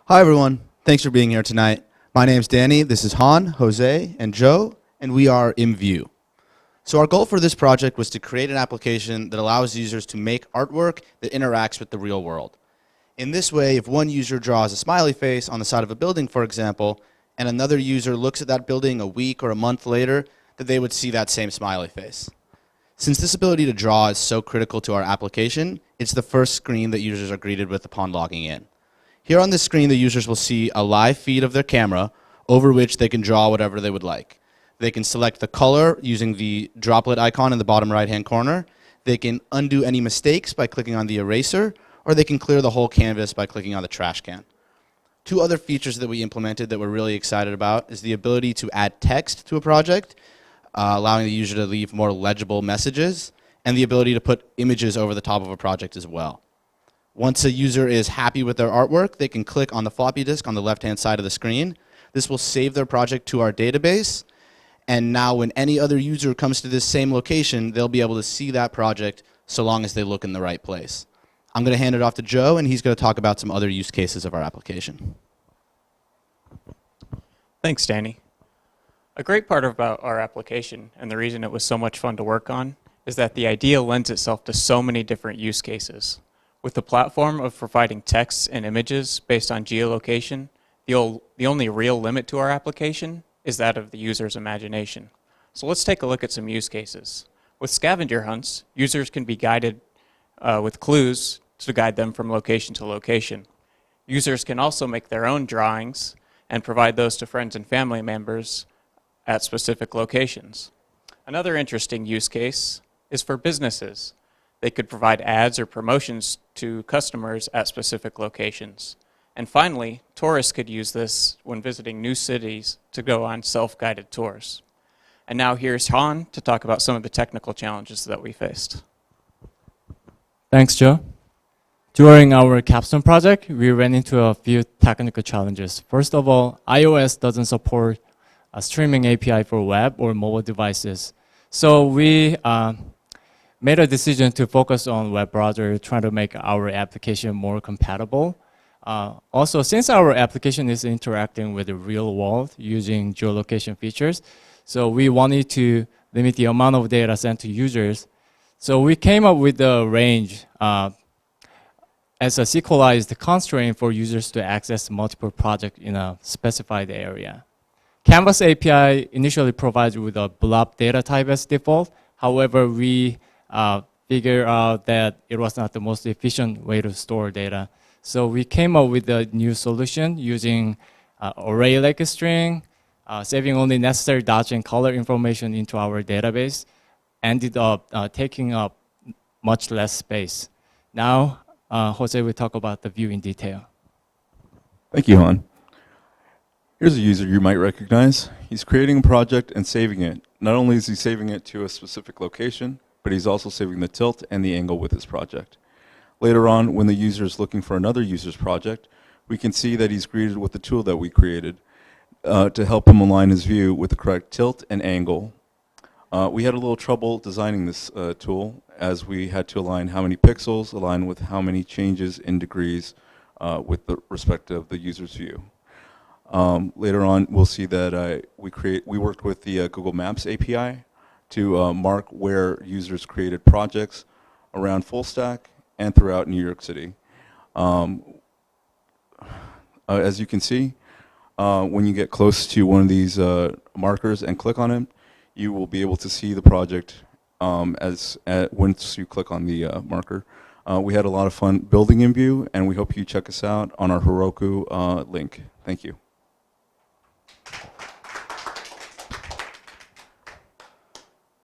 Hi, everyone. Thanks for being here tonight. My name's Danny. This is Han, Jose, and Joe, and we are ImVue. So our goal for this project was to create an application that allows users to make artwork that interacts with the real world. In this way, if one user draws a smiley face on the side of a building, for example, and another user looks at that building a week or a month later, that they would see that same smiley face. Since this ability to draw is so critical to our application, it's the first screen that users are greeted with upon logging in. Here on this screen, the users will see a live feed of their camera over which they can draw whatever they would like. They can select the color using the droplet icon in the bottom right-hand corner. They can undo any mistakes by clicking on the eraser, or they can clear the whole canvas by clicking on the trash can. Two other features that we implemented that we're really excited about is the ability to add text to a project, allowing the user to leave more legible messages, and the ability to put images over the top of a project as well. Once a user is happy with their artwork, they can click on the floppy disk on the left-hand side of the screen. This will save their project to our database, and now when any other user comes to this same location, they'll be able to see that project so long as they look in the right place. I'm going to hand it off to Joe, and he's going to talk about some other use cases of our application. Thanks, Danny. A great part about our application, and the reason it was so much fun to work on, is that the idea lends itself to so many different use cases. With the platform of providing text and images based on geolocation, the only real limit to our application is that of the user's imagination. So let's take a look at some use cases. With scavenger hunts, users can be guided with clues to guide them from location to location. Users can also make their own drawings and provide those to friends and family members at specific locations. Another interesting use case is for businesses. They could provide ads or promotions to customers at specific locations. And finally, tourists could use this when visiting new cities to go on self-guided tours. And now here's Han to talk about some of the technical challenges that we faced. Thanks, Joe. During our capstone project, we ran into a few technical challenges. First of all, iOS doesn't support a streaming API for web or mobile devices. So we made a decision to focus on web browser, trying to make our application more compatible. Also, since our application is interacting with the real world using geolocation features, so we wanted to limit the amount of data sent to users. So we came up with a range as a sequelized constraint for users to access multiple projects in a specified area. Canvas API initially provides with a blob data type as default. However, we figured out that it was not the most efficient way to store data. So we came up with a new solution using array like a string, saving only necessary dots and color information into our database, ended up taking up much less space. Now, Jose will talk about the view in detail. Thank you, Han. Here's a user you might recognize. He's creating a project and saving it. Not only is he saving it to a specific location, but he's also saving the tilt and the angle with his project. Later on, when the user is looking for another user's project, we can see that he's greeted with the tool that we created to help him align his view with the correct tilt and angle. We had a little trouble designing this tool as we had to align how many pixels align with how many changes in degrees with the respect of the user's view. Later on, we'll see that we worked with the Google Maps API to mark where users created projects around full stack and throughout New York City. As you can see, when you get close to one of these markers and click on it, you will be able to see the project once you click on the marker. We had a lot of fun building ImVue, and we hope you check us out on our Heroku link. Thank you.